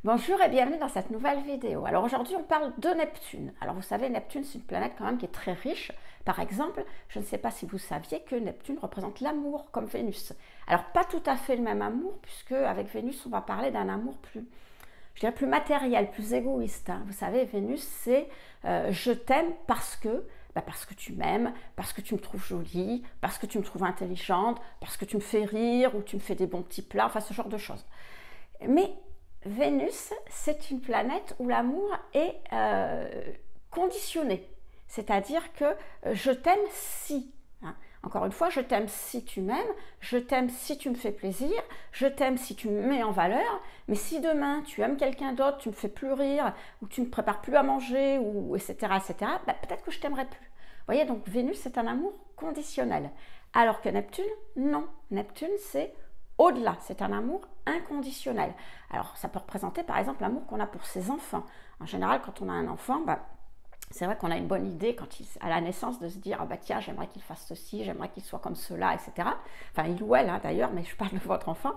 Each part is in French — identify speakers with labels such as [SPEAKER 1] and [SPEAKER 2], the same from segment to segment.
[SPEAKER 1] Bonjour et bienvenue dans cette nouvelle vidéo. Alors aujourd'hui on parle de Neptune. Alors vous savez, Neptune c'est une planète quand même qui est très riche. Par exemple, je ne sais pas si vous saviez que Neptune représente l'amour comme Vénus. Alors pas tout à fait le même amour, puisque avec Vénus on va parler d'un amour plus, je dirais plus matériel, plus égoïste. Vous savez, Vénus c'est je t'aime parce que tu m'aimes, parce que tu me trouves jolie, parce que tu me trouves intelligente, parce que tu me fais rire ou tu me fais des bons petits plats, enfin ce genre de choses. Mais Vénus, c'est une planète où l'amour est conditionné. C'est-à-dire que je t'aime si. Encore une fois, je t'aime si tu m'aimes, je t'aime si tu me fais plaisir, je t'aime si tu me mets en valeur, mais si demain tu aimes quelqu'un d'autre, tu me fais plus rire, ou tu ne me prépares plus à manger, ou etc., peut-être que je t'aimerai plus. Vous voyez, donc Vénus, c'est un amour conditionnel. Alors que Neptune, non. Neptune, c'est au-delà, c'est un amour inconditionnel. Alors ça peut représenter par exemple l'amour qu'on a pour ses enfants. En général, quand on a un enfant, c'est vrai qu'on a une bonne idée quand à la naissance de se dire tiens, j'aimerais qu'il fasse ceci, j'aimerais qu'il soit comme cela, etc. Enfin il ou elle d'ailleurs, mais je parle de votre enfant.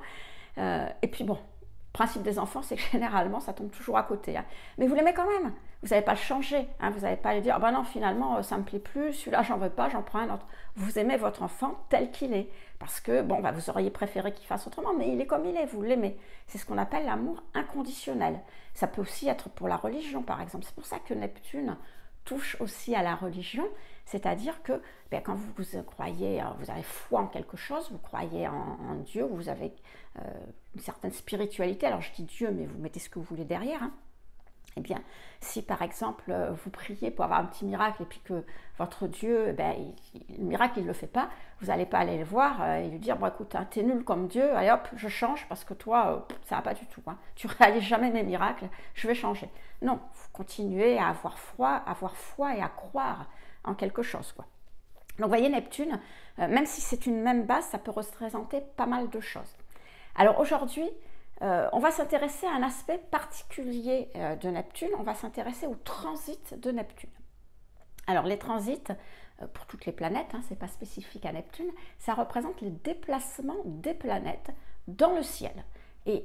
[SPEAKER 1] Et puis bon, le principe des enfants, c'est que généralement ça tombe toujours à côté. Mais vous l'aimez quand même. Vous n'allez pas le changer. Vous n'allez pas lui dire non, finalement ça me plaît plus, celui-là j'en veux pas, j'en prends un autre. Vous aimez votre enfant tel qu'il est. Parce que vous auriez préféré qu'il fasse autrement, mais il est comme il est, vous l'aimez. C'est ce qu'on appelle l'amour inconditionnel. Ça peut aussi être pour la religion, par exemple. C'est pour ça que Neptune touche aussi à la religion, c'est-à-dire que quand vous croyez, vous avez foi en quelque chose, vous croyez en Dieu, vous avez une certaine spiritualité, alors je dis Dieu, mais vous mettez ce que vous voulez derrière, Eh bien, si par exemple vous priez pour avoir un petit miracle et puis que votre Dieu, le miracle il ne le fait pas, vous n'allez pas aller le voir et lui dire écoute, t'es nul comme Dieu, allez hop, je change parce que toi, ça va pas du tout. Tu ne réalises jamais mes miracles, je vais changer. Non, vous continuez à avoir foi et à croire en quelque chose. Donc vous voyez, Neptune, même si c'est une même base, ça peut représenter pas mal de choses. Alors aujourd'hui, on va s'intéresser à un aspect particulier de Neptune, on va s'intéresser au transit de Neptune. Alors les transits, pour toutes les planètes, c'est pas spécifique à Neptune, ça représente les déplacements des planètes dans le ciel. Et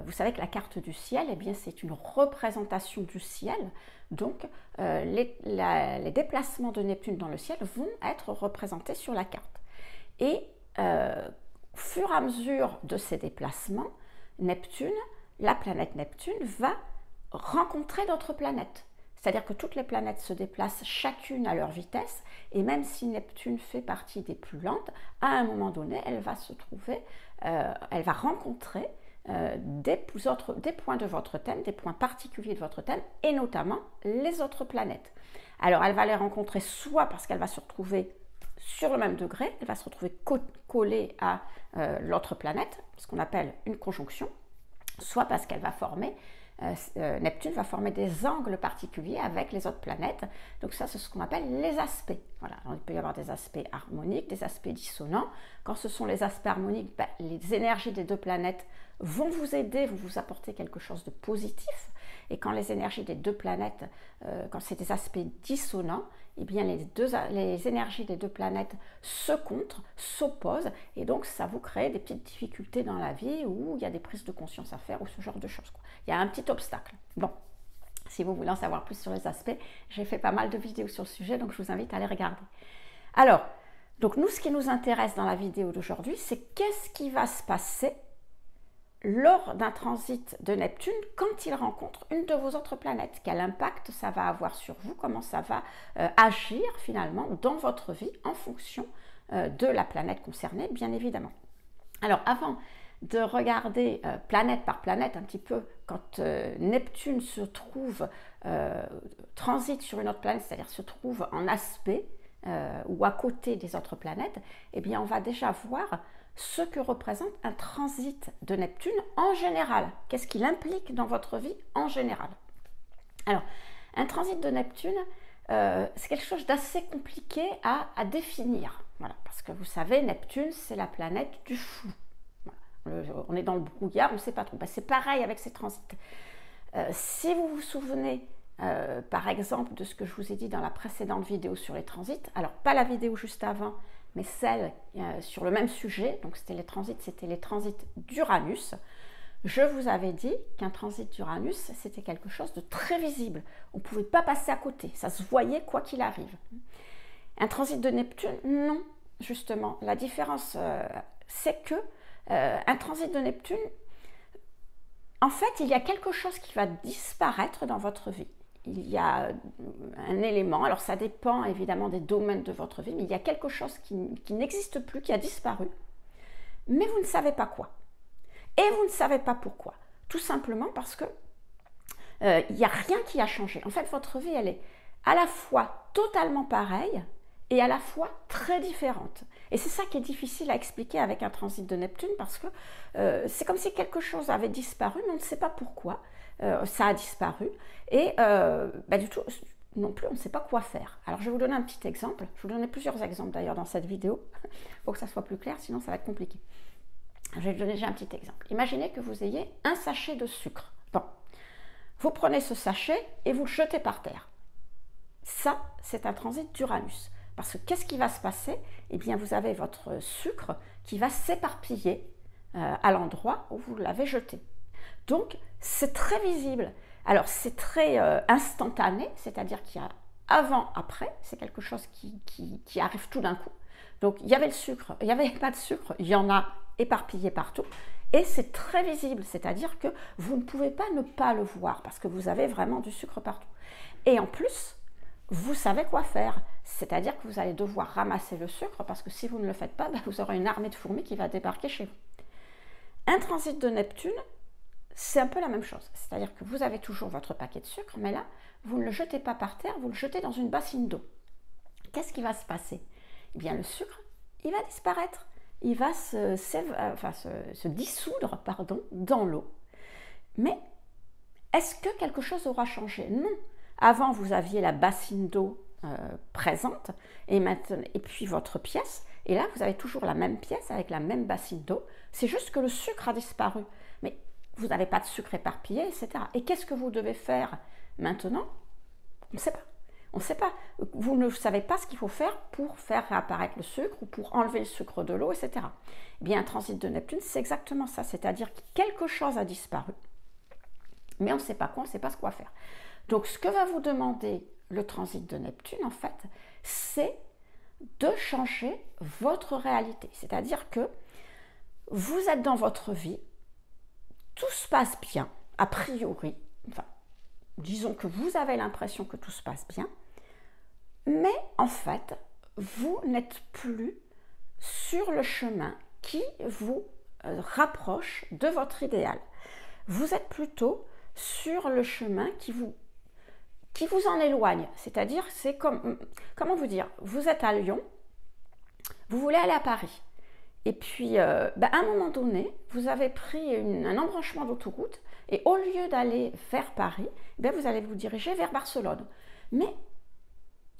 [SPEAKER 1] vous savez que la carte du ciel, c'est une représentation du ciel, donc les déplacements de Neptune dans le ciel vont être représentés sur la carte. Et au fur et à mesure de ces déplacements, Neptune, la planète Neptune, va rencontrer d'autres planètes. C'est-à-dire que toutes les planètes se déplacent chacune à leur vitesse, et même si Neptune fait partie des plus lentes, à un moment donné, elle va rencontrer des points de votre thème, des points particuliers de votre thème, et notamment les autres planètes. Alors elle va les rencontrer soit parce qu'elle va se retrouver sur le même degré, elle va se retrouver collée à l'autre planète, ce qu'on appelle une conjonction, soit parce qu'elle va former, Neptune va former des angles particuliers avec les autres planètes. Donc ça, c'est ce qu'on appelle les aspects. Voilà. Alors, il peut y avoir des aspects harmoniques, des aspects dissonants. Quand ce sont les aspects harmoniques, les énergies des deux planètes vont vous aider, vont vous apporter quelque chose de positif. Et quand les énergies des deux planètes, quand c'est des aspects dissonants, les énergies des deux planètes se contre, s'opposent, et donc ça vous crée des petites difficultés dans la vie où il y a des prises de conscience à faire ou ce genre de choses. Il y a un petit obstacle. Bon, si vous voulez en savoir plus sur les aspects, j'ai fait pas mal de vidéos sur le sujet, donc je vous invite à les regarder. Alors, donc nous, ce qui nous intéresse dans la vidéo d'aujourd'hui, c'est qu'est-ce qui va se passer lors d'un transit de Neptune quand il rencontre une de vos autres planètes. Quel impact ça va avoir sur vous, comment ça va agir finalement dans votre vie en fonction de la planète concernée, bien évidemment. Alors avant de regarder planète par planète un petit peu quand Neptune se trouve transite sur une autre planète, c'est-à-dire se trouve en aspect ou à côté des autres planètes, on va déjà voir ce que représente un transit de Neptune en général. Qu'est-ce qu'il implique dans votre vie en général? Alors, un transit de Neptune, c'est quelque chose d'assez compliqué à définir. Voilà, parce que vous savez, Neptune, c'est la planète du flou. Voilà. On est dans le brouillard, on ne sait pas trop. C'est pareil avec ces transits. Si vous vous souvenez, par exemple, de ce que je vous ai dit dans la précédente vidéo sur les transits, alors pas la vidéo juste avant, mais celle sur le même sujet, donc c'était les transits d'Uranus. Je vous avais dit qu'un transit d'Uranus, c'était quelque chose de très visible. On ne pouvait pas passer à côté, ça se voyait quoi qu'il arrive. Un transit de Neptune, non, justement. La différence, c'est que un transit de Neptune, en fait, il y a quelque chose qui va disparaître dans votre vie. Il y a un élément, alors ça dépend évidemment des domaines de votre vie, mais il y a quelque chose qui n'existe plus, qui a disparu, mais vous ne savez pas quoi. Et vous ne savez pas pourquoi. Tout simplement parce que il n'y a rien qui a changé. En fait, votre vie, elle est à la fois totalement pareille et à la fois très différente. Et c'est ça qui est difficile à expliquer avec un transit de Neptune, parce que c'est comme si quelque chose avait disparu, mais on ne sait pas pourquoi. Ça a disparu et du tout non plus on ne sait pas quoi faire. Alors je vais vous donner un petit exemple, je vais vous donner plusieurs exemples d'ailleurs dans cette vidéo pour que ça soit plus clair, sinon ça va être compliqué. Je vais vous donner déjà un petit exemple. Imaginez que vous ayez un sachet de sucre. Bon, vous prenez ce sachet et vous le jetez par terre. Ça, c'est un transit d'Uranus. Parce que qu'est-ce qui va se passer? Eh bien, vous avez votre sucre qui va s'éparpiller à l'endroit où vous l'avez jeté. Donc, c'est très visible. Alors, c'est très instantané, c'est-à-dire qu'il y a avant, après, c'est quelque chose qui arrive tout d'un coup. Donc, il y avait le sucre, il n'y avait pas de sucre, il y en a éparpillé partout. Et c'est très visible, c'est-à-dire que vous ne pouvez pas ne pas le voir parce que vous avez vraiment du sucre partout. Et en plus, vous savez quoi faire, c'est-à-dire que vous allez devoir ramasser le sucre parce que si vous ne le faites pas, vous aurez une armée de fourmis qui va débarquer chez vous. Un transit de Neptune, c'est un peu la même chose, c'est-à-dire que vous avez toujours votre paquet de sucre, mais là, vous ne le jetez pas par terre, vous le jetez dans une bassine d'eau. Qu'est-ce qui va se passer? Eh bien, le sucre, il va disparaître, il va se dissoudre dans l'eau. Mais est-ce que quelque chose aura changé? Non. Avant, vous aviez la bassine d'eau présente, et puis votre pièce, et là, vous avez toujours la même pièce avec la même bassine d'eau, c'est juste que le sucre a disparu. Mais vous n'avez pas de sucre éparpillé, etc. Et qu'est-ce que vous devez faire maintenant? On ne sait pas. On ne sait pas. Vous ne savez pas ce qu'il faut faire pour faire réapparaître le sucre ou pour enlever le sucre de l'eau, etc. Eh bien, un transit de Neptune, c'est exactement ça. C'est-à-dire que quelque chose a disparu, mais on ne sait pas quoi, on ne sait pas ce qu'on va faire. Donc, ce que va vous demander le transit de Neptune, en fait, c'est de changer votre réalité. C'est-à-dire que vous êtes dans votre vie, tout se passe bien, a priori, enfin, disons que vous avez l'impression que tout se passe bien, mais en fait, vous n'êtes plus sur le chemin qui vous rapproche de votre idéal. Vous êtes plutôt sur le chemin qui vous en éloigne. C'est-à-dire, c'est comme, comment vous dire, vous êtes à Lyon, vous voulez aller à Paris. Et puis, à un moment donné, vous avez pris un embranchement d'autoroute et au lieu d'aller vers Paris, vous allez vous diriger vers Barcelone. Mais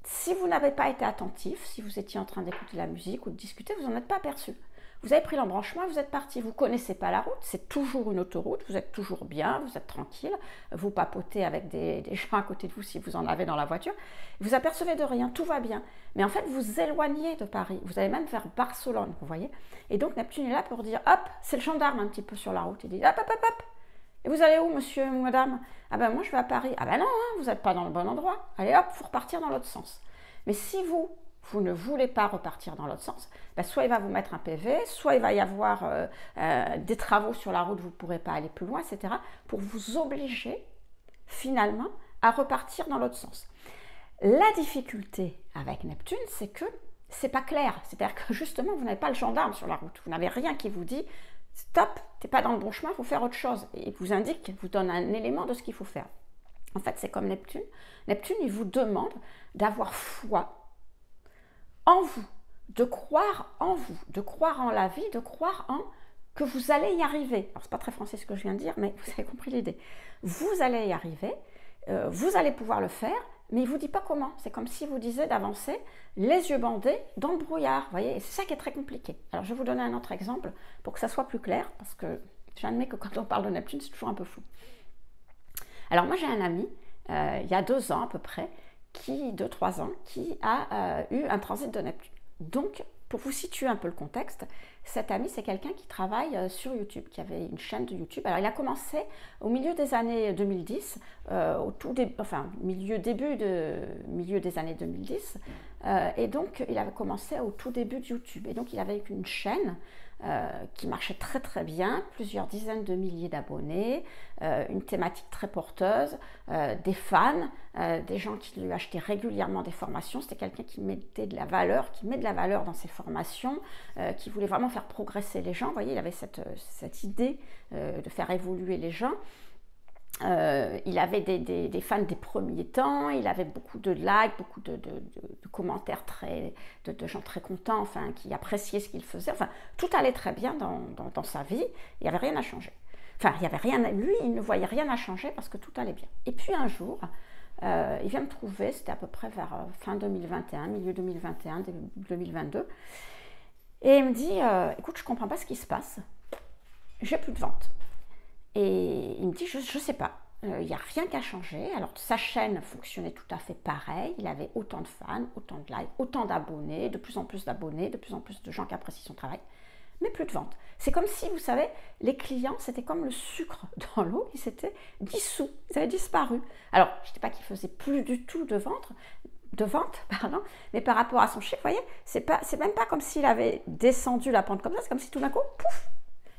[SPEAKER 1] si vous n'avez pas été attentif, si vous étiez en train d'écouter la musique ou de discuter, vous n'en êtes pas aperçu. Vous avez pris l'embranchement et vous êtes parti. Vous ne connaissez pas la route, c'est toujours une autoroute, vous êtes toujours bien, vous êtes tranquille, vous papotez avec des gens à côté de vous si vous en avez dans la voiture. Vous apercevez de rien, tout va bien. Mais en fait, vous éloignez de Paris, vous allez même vers Barcelone, vous voyez. Et donc Neptune est là pour dire, hop, c'est le gendarme un petit peu sur la route. Il dit, hop, hop, hop, hop. Et vous allez où, monsieur, madame? Ah ben moi je vais à Paris. Ah ben non, hein, vous n'êtes pas dans le bon endroit. Allez hop, il faut repartir dans l'autre sens. Mais si vous ne voulez pas repartir dans l'autre sens, soit il va vous mettre un PV, soit il va y avoir des travaux sur la route, vous ne pourrez pas aller plus loin, etc. pour vous obliger finalement à repartir dans l'autre sens. La difficulté avec Neptune, c'est que c'est pas clair. C'est-à-dire que justement, vous n'avez pas le gendarme sur la route. Vous n'avez rien qui vous dit « Stop, tu n'es pas dans le bon chemin, il faut faire autre chose ». Et il vous indique, vous donne un élément de ce qu'il faut faire. En fait, c'est comme Neptune. Neptune, il vous demande d'avoir foi en vous, de croire en vous, de croire en la vie, de croire en que vous allez y arriver. Alors, c'est pas très français ce que je viens de dire, mais vous avez compris l'idée. Vous allez y arriver, vous allez pouvoir le faire, mais il ne vous dit pas comment. C'est comme si vous disiez d'avancer les yeux bandés dans le brouillard. Vous voyez, et c'est ça qui est très compliqué. Alors, je vais vous donner un autre exemple pour que ça soit plus clair, parce que j'admets que quand on parle de Neptune, c'est toujours un peu flou. Alors, moi, j'ai un ami, il y a 2 ans à peu près, 2-3 ans, qui a eu un transit de Neptune. Donc, pour vous situer un peu le contexte, cet ami, c'est quelqu'un qui travaille sur YouTube, qui avait une chaîne de YouTube. Alors, il a commencé au milieu des années 2010, milieu des années 2010, et donc, il avait commencé au tout début de YouTube. Et donc, il avait une chaîne qui marchait très très bien, plusieurs dizaines de milliers d'abonnés, une thématique très porteuse, des fans, des gens qui lui achetaient régulièrement des formations. C'était quelqu'un qui mettait de la valeur, qui met de la valeur dans ses formations, qui voulait vraiment faire progresser les gens. Vous voyez, il avait cette idée de faire évoluer les gens. Il avait des fans des premiers temps, il avait beaucoup de likes, beaucoup de commentaires de gens très contents, enfin, qui appréciaient ce qu'il faisait. Enfin, tout allait très bien dans sa vie, il n'y avait rien à changer. Enfin, il y avait rien, lui, il ne voyait rien à changer parce que tout allait bien. Et puis un jour, il vient me trouver, c'était à peu près vers fin 2021, milieu 2021, début 2022, et il me dit, écoute, je ne comprends pas ce qui se passe, j'ai plus de ventes. Et il me dit, je ne sais pas, il n'y a rien qui a changé. Alors sa chaîne fonctionnait tout à fait pareil, il avait autant de fans, autant de likes, autant d'abonnés, de plus en plus d'abonnés, de plus en plus de gens qui apprécient son travail, mais plus de ventes. C'est comme si, vous savez, les clients, c'était comme le sucre dans l'eau, ils s'étaient dissous, ils avaient disparu. Alors, je ne dis pas qu'il ne faisait plus du tout de vente, mais par rapport à son chiffre, vous voyez, c'est même pas comme s'il avait descendu la pente comme ça, c'est comme si tout d'un coup, pouf,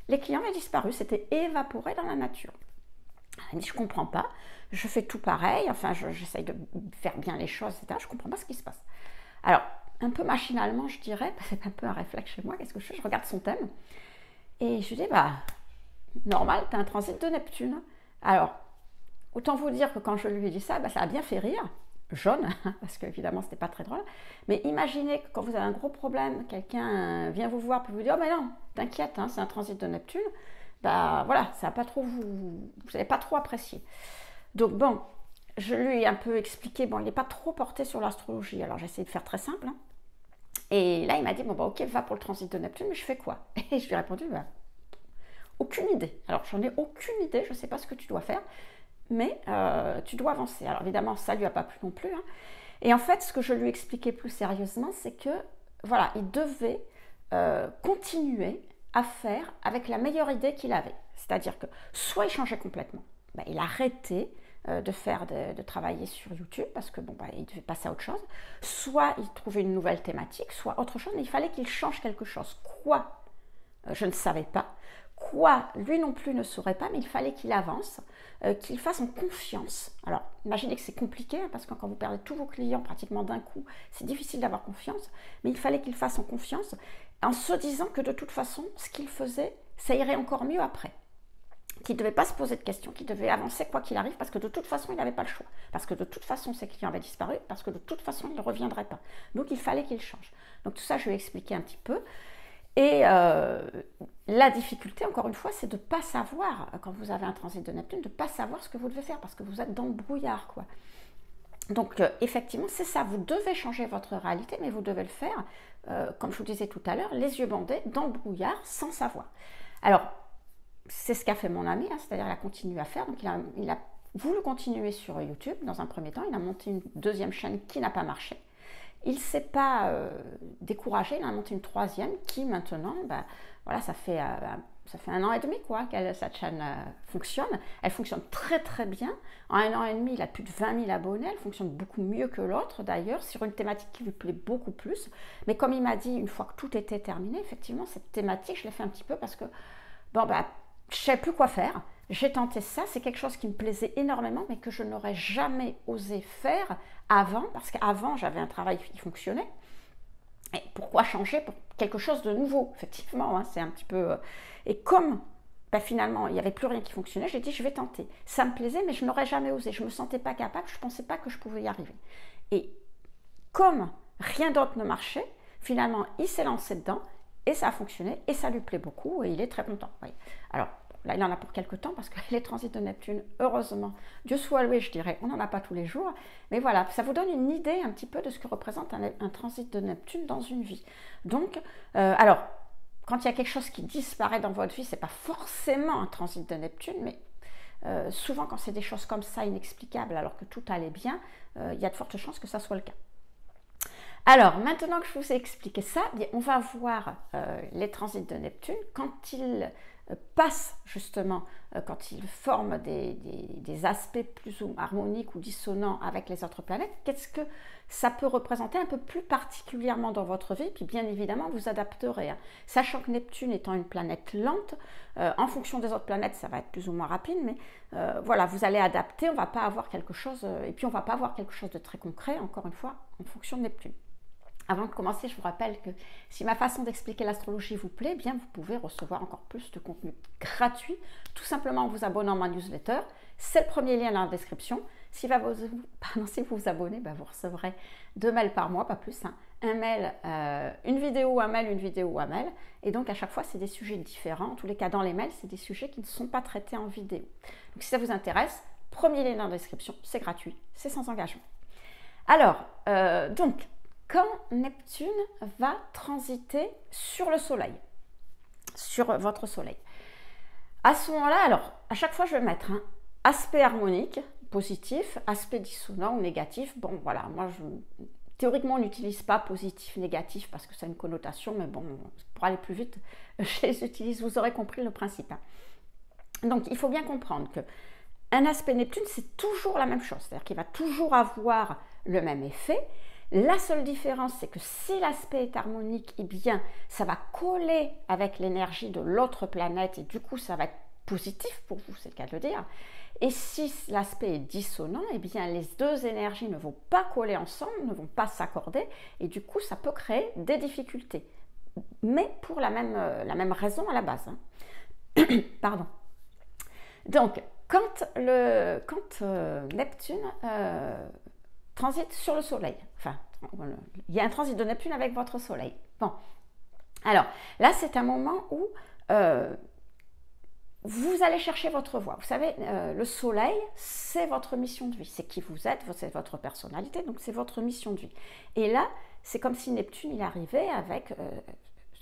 [SPEAKER 1] les clients avaient disparu, c'était évaporé dans la nature. Il me dit, je ne comprends pas, je fais tout pareil, enfin, j'essaye de faire bien les choses, etc. Je ne comprends pas ce qui se passe. Alors, un peu machinalement, je dirais, c'est un peu un réflexe chez moi, qu'est-ce que je fais? Je regarde son thème, et je lui dis, normal, tu as un transit de Neptune. Alors, autant vous dire que quand je lui ai dit ça, ça a bien fait rire, jaune, parce qu'évidemment, ce n'était pas très drôle. Mais imaginez que quand vous avez un gros problème, quelqu'un vient vous voir pour vous dire « Oh, mais non, t'inquiète, c'est un transit de Neptune. » Voilà, ça va pas trop vous n'allez pas trop apprécier. Donc bon, je lui ai un peu expliqué, il n'est pas trop porté sur l'astrologie. Alors j'ai essayé de faire très simple. Et là, il m'a dit « ok, va pour le transit de Neptune, mais je fais quoi ?» Et je lui ai répondu « aucune idée. » Alors j'en ai aucune idée, je ne sais pas ce que tu dois faire. Mais tu dois avancer. Alors évidemment, ça ne lui a pas plu non plus. Et en fait, ce que je lui expliquais plus sérieusement, c'est que voilà, il devait continuer à faire avec la meilleure idée qu'il avait. C'est-à-dire que soit il changeait complètement, il arrêtait de travailler sur YouTube parce que il devait passer à autre chose, soit il trouvait une nouvelle thématique, soit autre chose, mais il fallait qu'il change quelque chose. Quoi? Je ne savais pas. Quoi, lui non plus ne saurait pas, mais il fallait qu'il avance, qu'il fasse en confiance. Alors, imaginez que c'est compliqué, parce que quand vous perdez tous vos clients pratiquement d'un coup, c'est difficile d'avoir confiance, mais il fallait qu'il fasse en confiance, en se disant que de toute façon, ce qu'il faisait, ça irait encore mieux après. Qu'il ne devait pas se poser de questions, qu'il devait avancer quoi qu'il arrive, parce que de toute façon, il n'avait pas le choix. Parce que de toute façon, ses clients avaient disparu, parce que de toute façon, il ne reviendrait pas. Donc, il fallait qu'il change. Donc, tout ça, je lui ai expliqué un petit peu. Et la difficulté, encore une fois, c'est de ne pas savoir, quand vous avez un transit de Neptune, de ne pas savoir ce que vous devez faire, parce que vous êtes dans le brouillard, quoi. Donc, effectivement, c'est ça, vous devez changer votre réalité, mais vous devez le faire, comme je vous disais tout à l'heure, les yeux bandés, dans le brouillard, sans savoir. Alors, c'est ce qu'a fait mon ami, c'est-à-dire qu'il a continué à faire, donc il a voulu continuer sur YouTube, dans un premier temps, il a monté une deuxième chaîne qui n'a pas marché. Il ne s'est pas découragé, il a monté une troisième qui maintenant, voilà, ça fait 1 an et demi que cette chaîne fonctionne. Elle fonctionne très très bien. En 1 an et demi, il a plus de 20 000 abonnés. Elle fonctionne beaucoup mieux que l'autre d'ailleurs, sur une thématique qui lui plaît beaucoup plus. Mais comme il m'a dit, une fois que tout était terminé, effectivement, cette thématique, je l'ai fait un petit peu parce que, je ne savais plus quoi faire. J'ai tenté ça, c'est quelque chose qui me plaisait énormément, mais que je n'aurais jamais osé faire avant, parce qu'avant, j'avais un travail qui fonctionnait. Et pourquoi changer pour quelque chose de nouveau? Effectivement, c'est un petit peu... Et comme finalement, il n'y avait plus rien qui fonctionnait, j'ai dit, je vais tenter. Ça me plaisait, mais je n'aurais jamais osé. Je ne me sentais pas capable, je ne pensais pas que je pouvais y arriver. Et comme rien d'autre ne marchait, finalement, il s'est lancé dedans, et ça a fonctionné, et ça lui plaît beaucoup, et il est très content. Oui. Alors, là, il en a pour quelques temps, parce que les transits de Neptune, heureusement, Dieu soit loué, je dirais, on n'en a pas tous les jours. Mais voilà, ça vous donne une idée un petit peu de ce que représente un transit de Neptune dans une vie. Donc, alors, quand il y a quelque chose qui disparaît dans votre vie, ce n'est pas forcément un transit de Neptune, mais souvent quand c'est des choses comme ça, inexplicables, alors que tout allait bien, il y a de fortes chances que ça soit le cas. Alors, maintenant que je vous ai expliqué ça, bien, on va voir les transits de Neptune quand il passe justement, quand il forme des aspects plus ou harmoniques ou dissonants avec les autres planètes, qu'est-ce que ça peut représenter un peu plus particulièrement dans votre vie, puis bien évidemment vous adapterez, hein. Sachant que Neptune étant une planète lente, en fonction des autres planètes ça va être plus ou moins rapide, mais voilà, vous allez adapter, on va pas avoir quelque chose, et puis on va pas avoir quelque chose de très concret, encore une fois, en fonction de Neptune. Avant de commencer, je vous rappelle que si ma façon d'expliquer l'astrologie vous plaît, bien vous pouvez recevoir encore plus de contenu gratuit, tout simplement en vous abonnant à ma newsletter. C'est le premier lien dans la description. Si vous vous abonnez, ben vous recevrez 2 mails par mois, pas plus, hein. Un mail, une vidéo, un mail, une vidéo, un mail. Et donc à chaque fois, c'est des sujets différents. En tous les cas, dans les mails, c'est des sujets qui ne sont pas traités en vidéo. Donc si ça vous intéresse, premier lien dans la description, c'est gratuit, c'est sans engagement. Alors, donc, quand Neptune va transiter sur le Soleil, sur votre Soleil. À ce moment-là, alors, à chaque fois, je vais mettre un aspect harmonique, positif, aspect dissonant ou négatif. Bon, voilà, moi, théoriquement, on n'utilise pas positif, négatif, parce que ça a une connotation, mais bon, pour aller plus vite, je les utilise, vous aurez compris le principe, hein. Donc, il faut bien comprendre que un aspect Neptune, c'est toujours la même chose, c'est-à-dire qu'il va toujours avoir le même effet. La seule différence, c'est que si l'aspect est harmonique, eh bien, ça va coller avec l'énergie de l'autre planète et du coup, ça va être positif pour vous, c'est le cas de le dire. Et si l'aspect est dissonant, eh bien, les deux énergies ne vont pas coller ensemble, ne vont pas s'accorder et du coup, ça peut créer des difficultés. Mais pour la même raison à la base, hein. Pardon. Donc, quand Neptune transite sur le Soleil, enfin, il y a un transit de Neptune avec votre Soleil. Bon, alors là, c'est un moment où vous allez chercher votre voie. Vous savez, le Soleil, c'est votre mission de vie, c'est qui vous êtes, c'est votre personnalité, donc c'est votre mission de vie. Et là, c'est comme si Neptune, il arrivait avec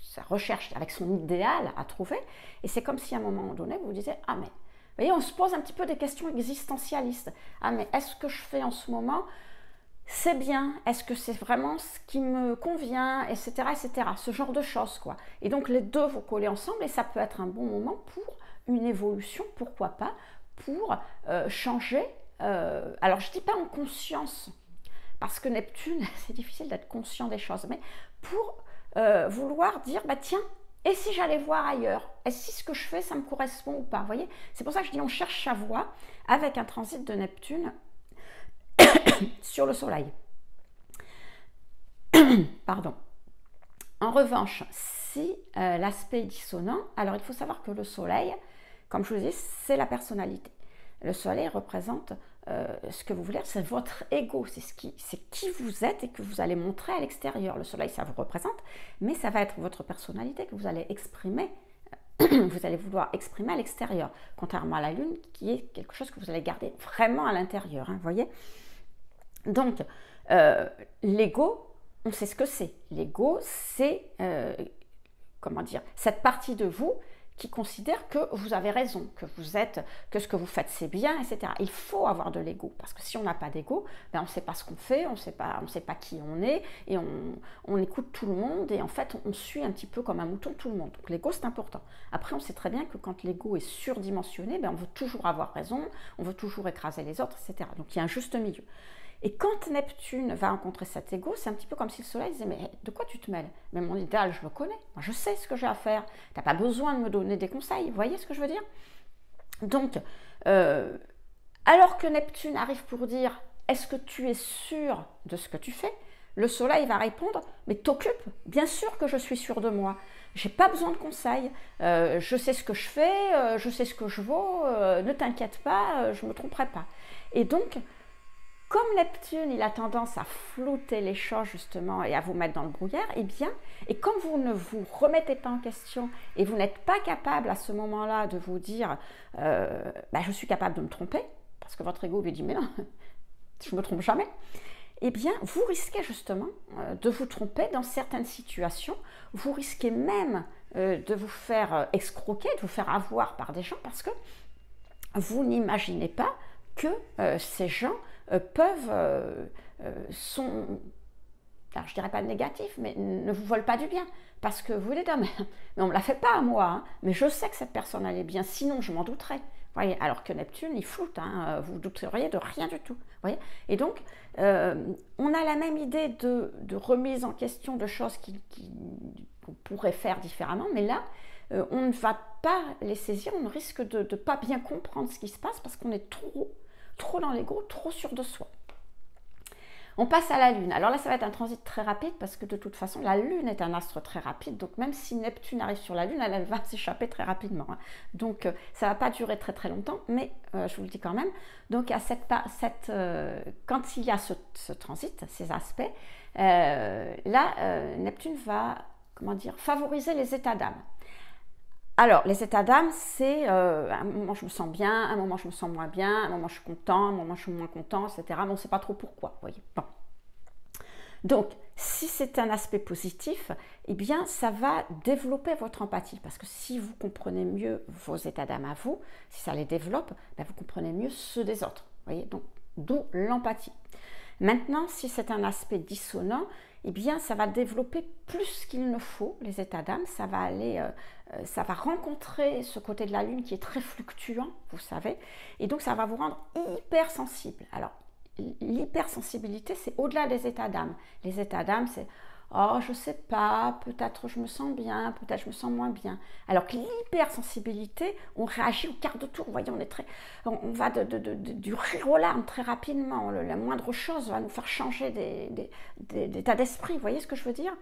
[SPEAKER 1] sa recherche, avec son idéal à trouver, et c'est comme si à un moment donné, vous vous disiez, ah mais, vous voyez, on se pose un petit peu des questions existentialistes. Ah mais est-ce que je fais en ce moment c'est bien, est-ce que c'est vraiment ce qui me convient, etc., etc., ce genre de choses, quoi. Et donc les deux vont coller ensemble et ça peut être un bon moment pour une évolution, pourquoi pas, pour changer. Alors je ne dis pas en conscience, parce que Neptune, c'est difficile d'être conscient des choses, mais pour vouloir dire, bah tiens, et si j'allais voir ailleurs? Est-ce que ce que je fais, ça me correspond ou pas? Vous voyez, c'est pour ça que je dis on cherche sa voie avec un transit de Neptune sur le Soleil. Pardon. En revanche, si l'aspect est dissonant, alors il faut savoir que le Soleil, comme je vous dis, c'est la personnalité. Le Soleil représente ce que vous voulez, c'est votre ego, c'est qui vous êtes et que vous allez montrer à l'extérieur. Le Soleil, ça vous représente, mais ça va être votre personnalité que vous allez exprimer. Vous allez vouloir exprimer à l'extérieur, contrairement à la Lune, qui est quelque chose que vous allez garder vraiment à l'intérieur, hein, vous voyez. Donc, l'ego, on sait ce que c'est. L'ego, c'est, comment dire, cette partie de vous qui considère que vous avez raison, que ce que vous faites c'est bien, etc. Il faut avoir de l'ego, parce que si on n'a pas d'ego, ben on ne sait pas ce qu'on fait, on ne sait pas qui on est, et on écoute tout le monde, et en fait on suit un petit peu comme un mouton tout le monde. Donc l'ego c'est important. Après on sait très bien que quand l'ego est surdimensionné, ben on veut toujours avoir raison, on veut toujours écraser les autres, etc. Donc il y a un juste milieu. Et quand Neptune va rencontrer cet ego, c'est un petit peu comme si le Soleil disait « Mais de quoi tu te mêles? Mais mon idéal, je le connais. Moi, je sais ce que j'ai à faire. Tu n'as pas besoin de me donner des conseils. » Vous voyez ce que je veux dire? Donc, alors que Neptune arrive pour dire « Est-ce que tu es sûr de ce que tu fais ?» Le Soleil va répondre « Mais t'occupes? Bien sûr que je suis sûr de moi. J'ai pas besoin de conseils. Je sais ce que je fais. Je sais ce que je vaux. Ne t'inquiète pas. Je ne me tromperai pas. » Et donc, comme Neptune, il a tendance à flouter les choses justement et à vous mettre dans le brouillard, eh bien, et comme vous ne vous remettez pas en question et vous n'êtes pas capable à ce moment-là de vous dire bah, je suis capable de me tromper, parce que votre ego lui dit mais non, je ne me trompe jamais, eh bien, vous risquez justement de vous tromper dans certaines situations, vous risquez même de vous faire escroquer, de vous faire avoir par des gens, parce que vous n'imaginez pas que ces gens alors je dirais pas négatif, mais ne vous vole pas du bien. Parce que vous les dire, mais on ne me la fait pas à moi, hein, mais je sais que cette personne elle est bien, sinon je m'en douterais. Voyez, alors que Neptune, il floute, hein, vous douteriez de rien du tout. Voyez, et donc, on a la même idée de remise en question de choses qu'on pourrait faire différemment, mais là, on ne va pas les saisir, on risque de ne pas bien comprendre ce qui se passe parce qu'on est trop dans l'ego, trop sûr de soi. On passe à la Lune. Alors là, ça va être un transit très rapide parce que de toute façon, la Lune est un astre très rapide. Donc même si Neptune arrive sur la Lune, elle va s'échapper très rapidement. Hein. Donc ça ne va pas durer très longtemps, mais je vous le dis quand même. Donc quand il y a ce transit, ces aspects, Neptune va, favoriser les états d'âme. Alors, les états d'âme, c'est à un moment je me sens bien, à un moment je me sens moins bien, à un moment je suis content, à un moment je suis moins content, etc. Mais on ne sait pas trop pourquoi, vous voyez. Bon. Donc, si c'est un aspect positif, eh bien, ça va développer votre empathie. Parce que si vous comprenez mieux vos états d'âme à vous, si ça les développe, ben vous comprenez mieux ceux des autres. Vous voyez, donc, d'où l'empathie. Maintenant, si c'est un aspect dissonant, eh bien, ça va développer plus qu'il ne faut les états d'âme. Ça va rencontrer ce côté de la Lune qui est très fluctuant, vous savez, et donc ça va vous rendre hypersensible. Alors, l'hypersensibilité, c'est au-delà des états d'âme. Les états d'âme, c'est oh, je sais pas, peut-être je me sens bien, peut-être je me sens moins bien. Alors que l'hypersensibilité, on réagit au quart de tour. Vous voyez, on va du rire aux larmes très rapidement. La moindre chose va nous faire changer d'état d'esprit. Vous voyez ce que je veux dire?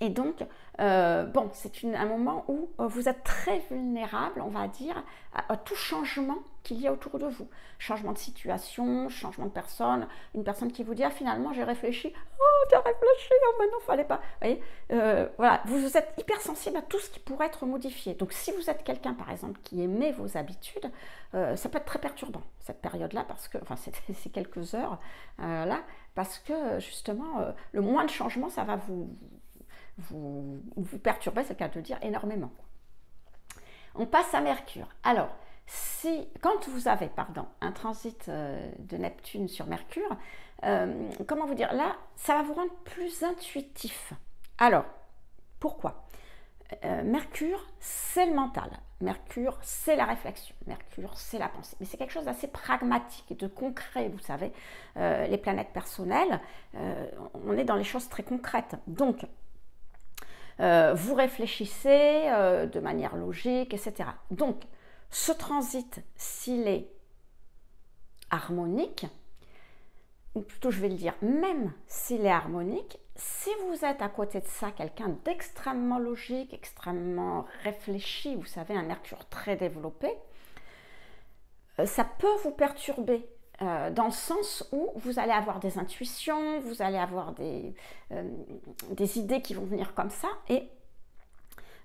[SPEAKER 1] Et donc, c'est un moment où vous êtes très vulnérable, on va dire, à tout changement qu'il y a autour de vous. Changement de situation, changement de personne, une personne qui vous dit « Ah, finalement, j'ai réfléchi. Oh, tu as réfléchi, oh, maintenant, il ne fallait pas. » Vous voyez, voilà, vous êtes hypersensible à tout ce qui pourrait être modifié. Donc, si vous êtes quelqu'un, par exemple, qui aimait vos habitudes, ça peut être très perturbant, cette période-là, parce que, enfin, c'est quelques heures, là, parce que, justement, le moins de changement, ça va vous perturber, c'est le cas de le dire, énormément. On passe à Mercure. Alors, quand vous avez un transit de Neptune sur Mercure, comment vous dire, là, ça va vous rendre plus intuitif. Alors, pourquoi? Mercure, c'est le mental. Mercure, c'est la réflexion. Mercure, c'est la pensée. Mais c'est quelque chose d'assez pragmatique, de concret, vous savez. Les planètes personnelles, on est dans les choses très concrètes. Donc, vous réfléchissez de manière logique, etc. Donc, ce transit, s'il est harmonique, ou plutôt je vais le dire, même s'il est harmonique, si vous êtes à côté de ça quelqu'un d'extrêmement logique, extrêmement réfléchi, vous savez, un Mercure très développé, ça peut vous perturber. Dans le sens où vous allez avoir des intuitions, vous allez avoir des idées qui vont venir comme ça, et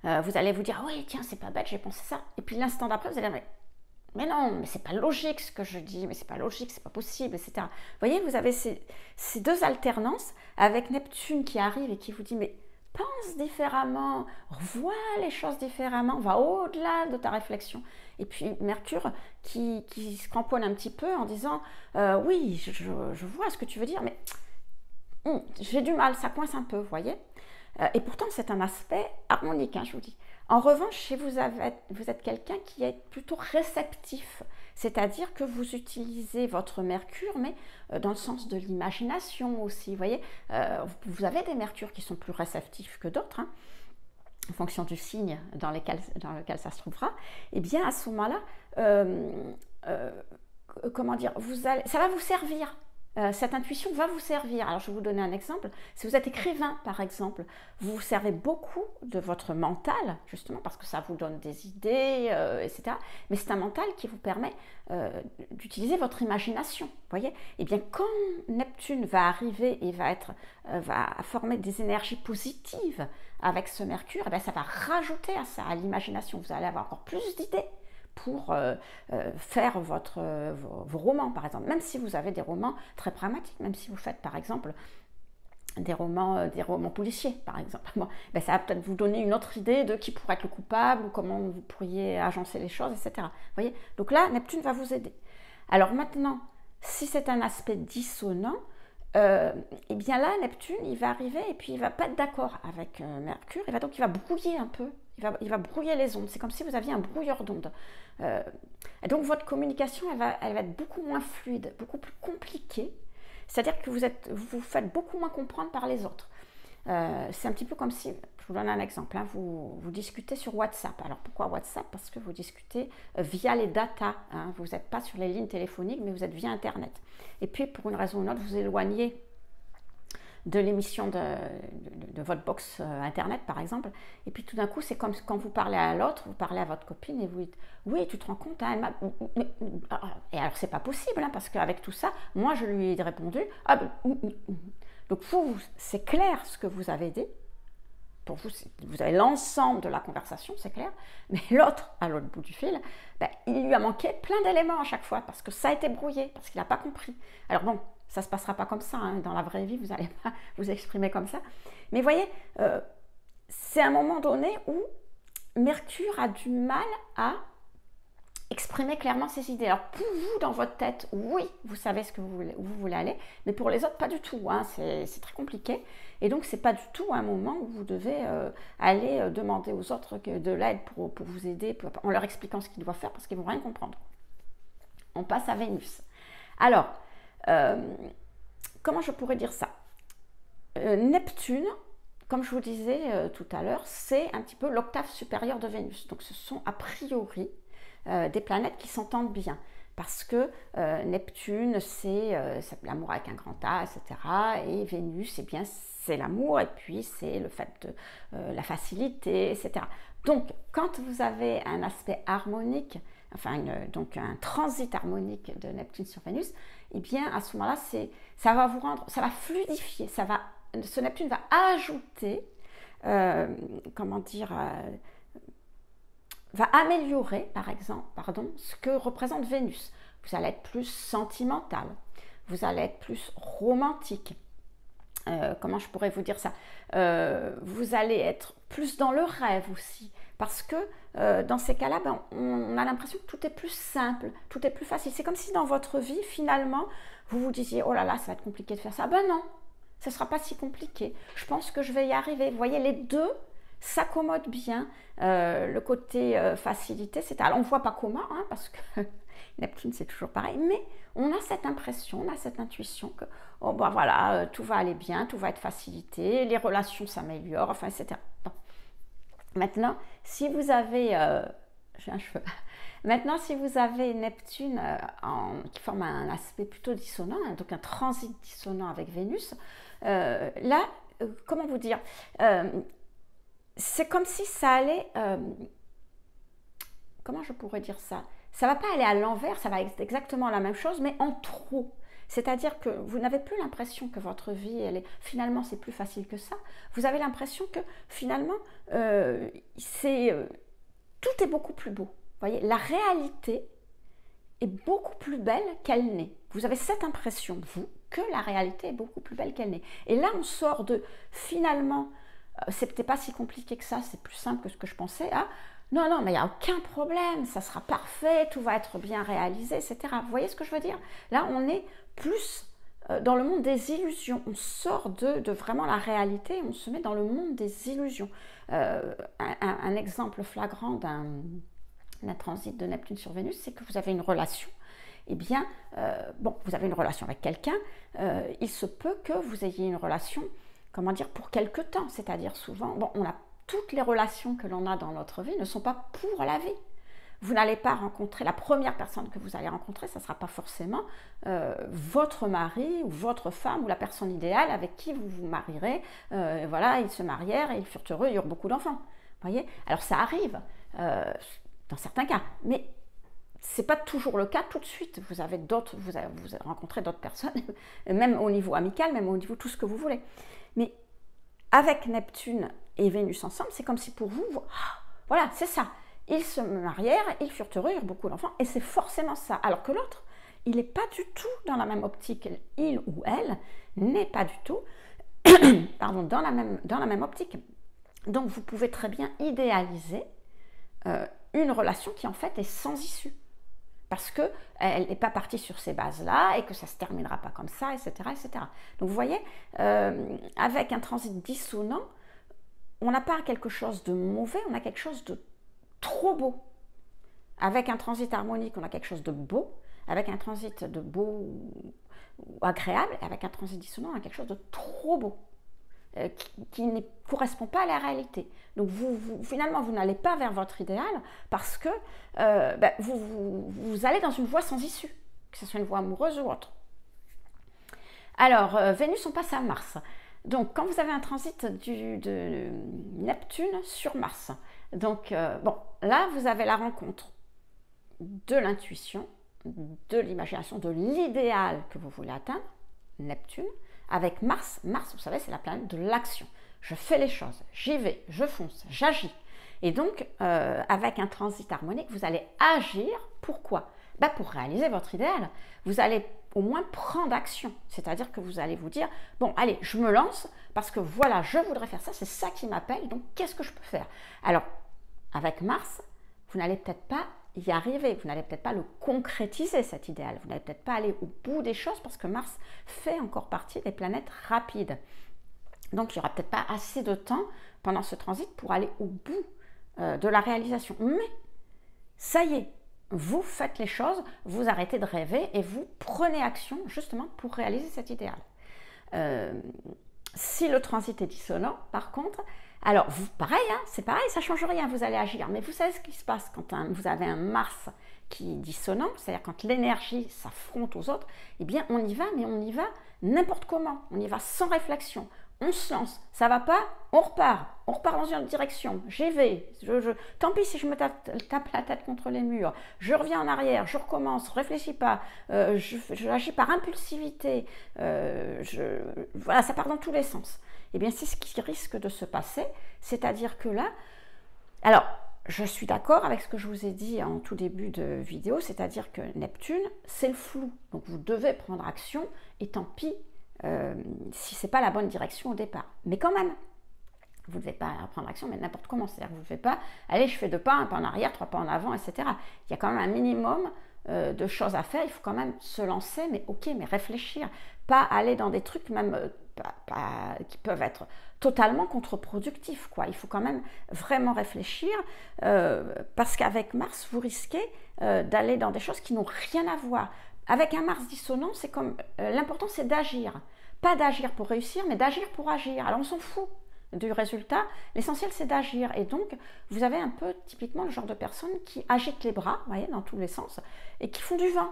[SPEAKER 1] vous allez vous dire « Oui, tiens, c'est pas bête, j'ai pensé ça ». Et puis l'instant d'après, vous allez dire « Mais non, mais c'est pas logique ce que je dis, mais c'est pas logique, c'est pas possible, etc. » Vous voyez, vous avez ces deux alternances avec Neptune qui arrive et qui vous dit « Mais pense différemment, revois les choses différemment, va au-delà de ta réflexion. » Et puis Mercure qui se cramponne un petit peu en disant oui, je vois ce que tu veux dire, mais j'ai du mal, ça coince un peu, vous voyez. Et pourtant, c'est un aspect harmonique, hein, je vous dis. En revanche, vous êtes quelqu'un qui est plutôt réceptif, c'est-à-dire que vous utilisez votre Mercure, mais dans le sens de l'imagination aussi, vous voyez. Vous avez des Mercures qui sont plus réceptifs que d'autres, hein, en fonction du signe dans lequel ça se trouvera. Et bien, à ce moment-là, comment dire, ça va vous servir. Cette intuition va vous servir. Alors, je vais vous donner un exemple. Si vous êtes écrivain, par exemple, vous vous servez beaucoup de votre mental, justement, parce que ça vous donne des idées, etc. Mais c'est un mental qui vous permet d'utiliser votre imagination, vous voyez. Et bien, quand Neptune va arriver et va former des énergies positives avec ce Mercure, eh bien, ça va rajouter à ça, à l'imagination. Vous allez avoir encore plus d'idées pour faire vos romans, par exemple. Même si vous avez des romans très pragmatiques, même si vous faites, par exemple, des romans policiers, par exemple. Bon, ben ça va peut-être vous donner une autre idée de qui pourrait être le coupable, ou comment vous pourriez agencer les choses, etc. Vous voyez? Donc là, Neptune va vous aider. Alors maintenant, si c'est un aspect dissonant, et bien là, Neptune, il va arriver et puis il va pas être d'accord avec Mercure, il va brouiller un peu, il va brouiller les ondes. C'est comme si vous aviez un brouilleur d'ondes. Et donc votre communication, elle va être beaucoup moins fluide, beaucoup plus compliquée. C'est-à-dire que vous faites beaucoup moins comprendre par les autres. C'est un petit peu comme si, je vous donne un exemple, hein, vous discutez sur WhatsApp. Alors pourquoi WhatsApp? Parce que vous discutez via les datas. Hein, vous n'êtes pas sur les lignes téléphoniques, mais vous êtes via Internet. Et puis pour une raison ou une autre, vous éloignez de l'émission de votre box Internet, par exemple. Et puis tout d'un coup, c'est comme quand vous parlez à l'autre, vous parlez à votre copine et vous dites « Oui, tu te rends compte, hein, elle m'a... » Et alors, c'est pas possible, hein, parce qu'avec tout ça, moi, je lui ai répondu « Ah, donc vous, c'est clair ce que vous avez dit. Pour vous, vous avez l'ensemble de la conversation, c'est clair. Mais l'autre, à l'autre bout du fil, ben, il lui a manqué plein d'éléments à chaque fois, parce que ça a été brouillé, parce qu'il n'a pas compris. Alors bon, ça ne se passera pas comme ça, hein. Dans la vraie vie, vous n'allez pas vous exprimer comme ça. Mais voyez, c'est un moment donné où Mercure a du mal à exprimer clairement ses idées. Alors pour vous, dans votre tête, oui, vous savez ce que où vous voulez aller, mais pour les autres, pas du tout. Hein. C'est très compliqué. Et donc, c'est pas du tout un moment où vous devez aller demander aux autres de l'aide pour vous aider, en leur expliquant ce qu'ils doivent faire, parce qu'ils vont rien comprendre. On passe à Vénus. Alors, comment je pourrais dire ça? Neptune, comme je vous disais tout à l'heure, c'est un petit peu l'octave supérieure de Vénus. Donc, ce sont a priori des planètes qui s'entendent bien. Parce que Neptune, c'est l'amour avec un grand A, etc. Et Vénus, eh bien, c'est l'amour et puis c'est le fait de la facilité, etc. Donc, quand vous avez un aspect harmonique, enfin, donc un transit harmonique de Neptune sur Vénus, eh bien, à ce moment-là, ça va vous rendre, ça va fluidifier, ce Neptune va ajouter, comment dire, va améliorer, par exemple, ce que représente Vénus. Vous allez être plus sentimental, vous allez être plus romantique. Comment je pourrais vous dire ça? Vous allez être plus dans le rêve aussi. Parce que dans ces cas-là, ben, on a l'impression que tout est plus simple, tout est plus facile. C'est comme si dans votre vie, finalement, vous vous disiez « Oh là là, ça va être compliqué de faire ça. » Ben non, ce ne sera pas si compliqué. Je pense que je vais y arriver. Vous voyez, les deux s'accommodent bien. Le côté facilité, alors on ne voit pas comment, hein, parce que Neptune c'est toujours pareil, mais on a cette impression, on a cette intuition que oh ben voilà, tout va aller bien, tout va être facilité, les relations s'améliorent, enfin etc. Bon. Maintenant, si vous avez, j'ai un cheveu. Maintenant, si vous avez Neptune qui forme un aspect plutôt dissonant, hein, donc un transit dissonant avec Vénus, là, comment vous dire, c'est comme si ça allait, comment je pourrais dire ça? Ça ne va pas aller à l'envers, ça va être exactement la même chose, mais en trop. C'est-à-dire que vous n'avez plus l'impression que votre vie, finalement, c'est plus facile que ça. Vous avez l'impression que finalement, tout est beaucoup plus beau. Vous voyez, la réalité est beaucoup plus belle qu'elle n'est. Vous avez cette impression, vous, que la réalité est beaucoup plus belle qu'elle n'est. Et là, on sort de, finalement, c'est peut-être pas si compliqué que ça, c'est plus simple que ce que je pensais, hein. Non, non, mais il n'y a aucun problème, ça sera parfait, tout va être bien réalisé, etc. Vous voyez ce que je veux dire? Là, on est plus dans le monde des illusions. On sort de vraiment la réalité, on se met dans le monde des illusions. Un exemple flagrant d'un transit de Neptune sur Vénus, c'est que vous avez une relation. Eh bien, bon, vous avez une relation avec quelqu'un, il se peut que vous ayez une relation, comment dire, pour quelque temps. C'est-à-dire souvent, bon, toutes les relations que l'on a dans notre vie ne sont pas pour la vie. Vous n'allez pas rencontrer, la première personne que vous allez rencontrer, ça ne sera pas forcément votre mari ou votre femme ou la personne idéale avec qui vous vous marierez. Voilà, ils se marièrent et ils furent heureux, il y eurent beaucoup d'enfants. Voyez? Alors ça arrive dans certains cas, mais ce n'est pas toujours le cas tout de suite. Vous avez rencontré d'autres personnes, même au niveau amical, même au niveau tout ce que vous voulez. Mais avec Neptune et Vénus ensemble, c'est comme si pour vous, voilà, c'est ça. Ils se marièrent, ils furent heureux, ils eurent beaucoup d'enfants, et c'est forcément ça. Alors que l'autre, il n'est pas du tout dans la même optique. Il ou elle n'est pas du tout pardon, dans la même optique. Donc vous pouvez très bien idéaliser une relation qui en fait est sans issue. parce qu'elle n'est pas partie sur ces bases-là et que ça ne se terminera pas comme ça, etc. etc. Donc vous voyez, avec un transit dissonant, on n'a pas quelque chose de mauvais, on a quelque chose de trop beau. Avec un transit harmonique, on a quelque chose de beau. Avec un transit de beau ou agréable, et avec un transit dissonant, on a quelque chose de trop beau, qui ne correspond pas à la réalité. Donc finalement, vous n'allez pas vers votre idéal parce que vous allez dans une voie sans issue, que ce soit une voie amoureuse ou autre. Alors, Vénus, on passe à Mars. Donc, quand vous avez un transit de Neptune sur Mars, donc, là, vous avez la rencontre de l'intuition, de l'imagination, de l'idéal que vous voulez atteindre, Neptune, avec Mars. Mars, vous savez, c'est la planète de l'action. Je fais les choses, j'y vais, je fonce, j'agis. Et donc, avec un transit harmonique, vous allez agir. Pourquoi ? Pour réaliser votre idéal. Vous allez au moins prendre action. C'est-à-dire que vous allez vous dire, bon, allez, je me lance parce que voilà, je voudrais faire ça, c'est ça qui m'appelle, donc qu'est-ce que je peux faire ? Alors, avec Mars, vous n'allez peut-être pas y arriver, vous n'allez peut-être pas le concrétiser, cet idéal. Vous n'allez peut-être pas aller au bout des choses parce que Mars fait encore partie des planètes rapides. Donc, il n'y aura peut-être pas assez de temps pendant ce transit pour aller au bout de la réalisation. Mais, ça y est, vous faites les choses, vous arrêtez de rêver et vous prenez action justement pour réaliser cet idéal. Si le transit est dissonant, par contre, alors pareil, c'est pareil, ça ne change rien, vous allez agir. Mais vous savez ce qui se passe quand vous avez un Mars qui est dissonant, c'est-à-dire quand l'énergie s'affronte aux autres, eh bien on y va, mais on y va n'importe comment, on y va sans réflexion. On se lance, ça va pas, on repart dans une autre direction, j'y vais, tant pis si je me tape la tête contre les murs, je reviens en arrière, je recommence, réfléchis pas, j'agis par impulsivité, voilà, ça part dans tous les sens. Eh bien, c'est ce qui risque de se passer, c'est-à-dire que là, alors, je suis d'accord avec ce que je vous ai dit en tout début de vidéo, c'est-à-dire que Neptune, c'est le flou, donc vous devez prendre action, et tant pis, si ce n'est pas la bonne direction au départ. Mais quand même, vous ne devez pas prendre action, mais n'importe comment. C'est-à-dire que vous ne devez pas, allez, je fais 2 pas, 1 pas en arrière, 3 pas en avant, etc. Il y a quand même un minimum de choses à faire. Il faut quand même se lancer, mais ok, mais réfléchir. Pas aller dans des trucs même qui peuvent être totalement contre-productifs, quoi. Il faut quand même vraiment réfléchir parce qu'avec Mars, vous risquez d'aller dans des choses qui n'ont rien à voir. Avec un Mars dissonant, c'est comme l'important, c'est d'agir. Pas d'agir pour réussir, mais d'agir pour agir. Alors, on s'en fout du résultat. L'essentiel, c'est d'agir. Et donc, vous avez un peu, typiquement, le genre de personnes qui agitent les bras, vous voyez, dans tous les sens, et qui font du vent,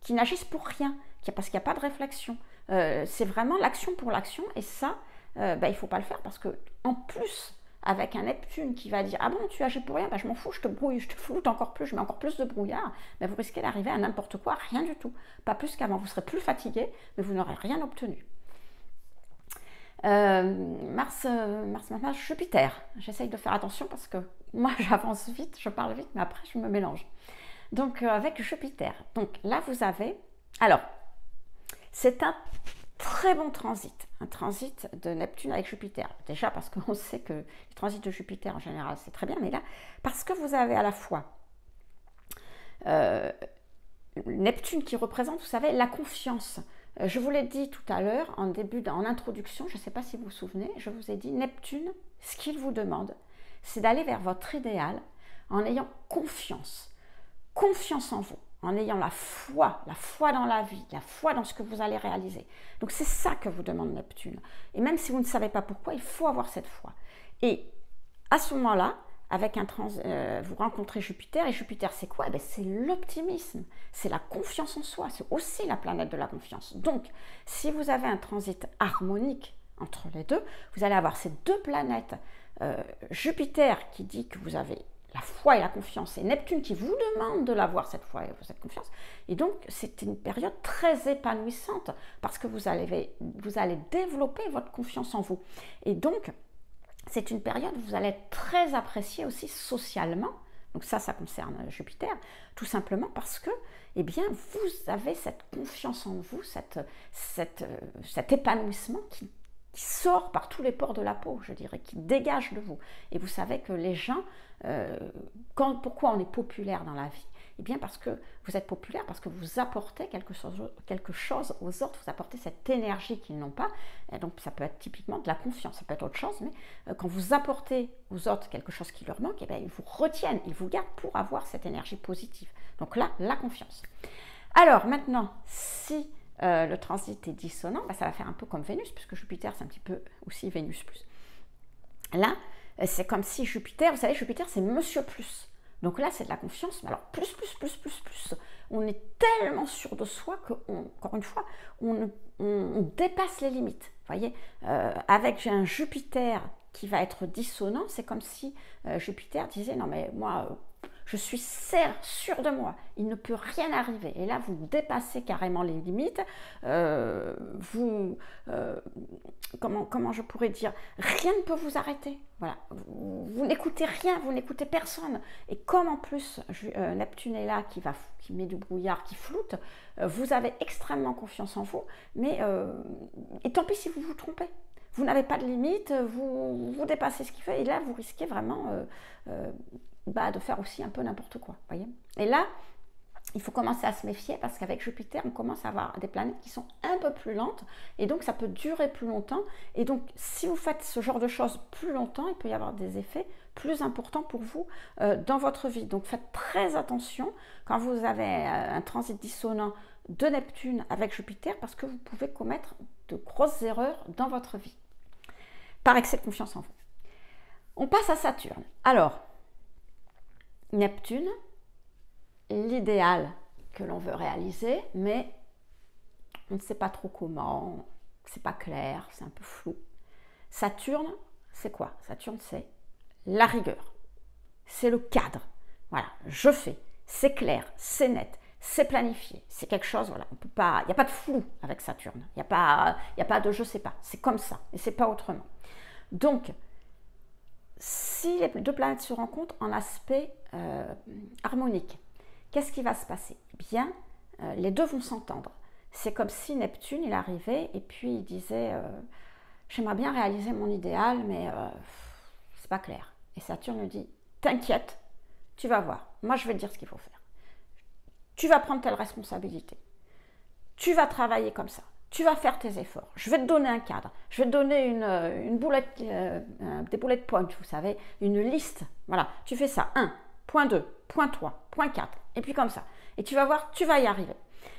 [SPEAKER 1] qui n'agissent pour rien, parce qu'il n'y a pas de réflexion. C'est vraiment l'action pour l'action. Et ça, il ne faut pas le faire parce que, en plus, avec un Neptune qui va dire « Ah bon, tu agis pour rien, je m'en fous, je te brouille, je te floute encore plus, je mets encore plus de brouillard. » Vous risquez d'arriver à n'importe quoi, rien du tout. Pas plus qu'avant, vous serez plus fatigué, mais vous n'aurez rien obtenu. Mars, Jupiter. J'essaye de faire attention parce que moi, j'avance vite, je parle vite, mais après, je me mélange. Donc, avec Jupiter. Donc, là, vous avez... Alors, c'est un très bon transit, un transit de Neptune avec Jupiter. Déjà parce qu'on sait que les transits de Jupiter en général c'est très bien, mais là, parce que vous avez à la fois Neptune qui représente, vous savez, la confiance. Je vous l'ai dit tout à l'heure, en introduction, je ne sais pas si vous vous souvenez, je vous ai dit Neptune, ce qu'il vous demande, c'est d'aller vers votre idéal en ayant confiance en vous. En ayant la foi dans la vie, la foi dans ce que vous allez réaliser. Donc c'est ça que vous demande Neptune. Et même si vous ne savez pas pourquoi, il faut avoir cette foi. Et à ce moment-là, avec vous rencontrez Jupiter, et Jupiter c'est quoi ? C'est l'optimisme, c'est la confiance en soi, c'est aussi la planète de la confiance. Donc, si vous avez un transit harmonique entre les deux, vous allez avoir ces 2 planètes. Jupiter qui dit que vous avez la foi et la confiance, et Neptune qui vous demande de l'avoir, cette foi et cette confiance. Et donc, c'est une période très épanouissante parce que vous allez développer votre confiance en vous. Et donc, c'est une période où vous allez être très apprécié aussi socialement. Donc ça concerne Jupiter, tout simplement parce que, eh bien, vous avez cette confiance en vous, cet épanouissement qui sort par tous les pores de la peau, je dirais, qui dégage de vous. Et vous savez que les gens, pourquoi on est populaire dans la vie ? Eh bien parce que vous êtes populaire, parce que vous apportez quelque chose aux autres, vous apportez cette énergie qu'ils n'ont pas. Et donc ça peut être typiquement de la confiance, ça peut être autre chose, mais quand vous apportez aux autres quelque chose qui leur manque, eh bien, ils vous retiennent, ils vous gardent pour avoir cette énergie positive. Donc là, la confiance. Alors maintenant, si le transit est dissonant, bah, ça va faire un peu comme Vénus, puisque Jupiter c'est un petit peu aussi Vénus plus. Là, c'est comme si Jupiter, vous savez, Jupiter c'est Monsieur Plus. Donc là, c'est de la confiance, mais alors plus. On est tellement sûr de soi qu'encore une fois, on dépasse les limites. Vous voyez, avec un Jupiter qui va être dissonant, c'est comme si Jupiter disait, non mais moi, je suis sûr de moi, il ne peut rien arriver. Et là, vous dépassez carrément les limites, comment je pourrais dire, rien ne peut vous arrêter. Voilà, vous n'écoutez rien, vous n'écoutez personne. Et comme en plus Neptune est là, qui met du brouillard, qui floute, vous avez extrêmement confiance en vous, mais et tant pis si vous vous trompez. Vous n'avez pas de limite, vous dépassez ce qu'il fait, et là, vous risquez vraiment de faire aussi un peu n'importe quoi. Voyez. Et là, il faut commencer à se méfier parce qu'avec Jupiter, on commence à avoir des planètes qui sont un peu plus lentes et donc ça peut durer plus longtemps. Et donc, si vous faites ce genre de choses plus longtemps, il peut y avoir des effets plus importants pour vous dans votre vie. Donc, faites très attention quand vous avez un transit dissonant de Neptune avec Jupiter parce que vous pouvez commettre de grosses erreurs dans votre vie par excès de confiance en vous. On passe à Saturne. Alors, Neptune, l'idéal que l'on veut réaliser, mais on ne sait pas trop comment, c'est pas clair, c'est un peu flou. Saturne, c'est quoi? Saturne, c'est la rigueur, c'est le cadre. Voilà, je fais, c'est clair, c'est net, c'est planifié, c'est quelque chose, voilà, on peut pas, il n'y a pas de flou avec Saturne, il n'y a pas de je sais pas, c'est comme ça, et c'est pas autrement. Donc, si les deux planètes se rencontrent en aspect harmonique, qu'est-ce qui va se passer? Eh bien, les deux vont s'entendre. C'est comme si Neptune, il arrivait et puis il disait j'aimerais bien réaliser mon idéal, mais c'est pas clair. Et Saturne lui dit t'inquiète, tu vas voir, moi je vais te dire ce qu'il faut faire. Tu vas prendre telle responsabilité, tu vas travailler comme ça, tu vas faire tes efforts, je vais te donner un cadre, je vais te donner des bullet points, vous savez, une liste. Voilà, tu fais ça, 1, point 2, point 3, point 4, et puis comme ça. Et tu vas voir, tu vas y arriver.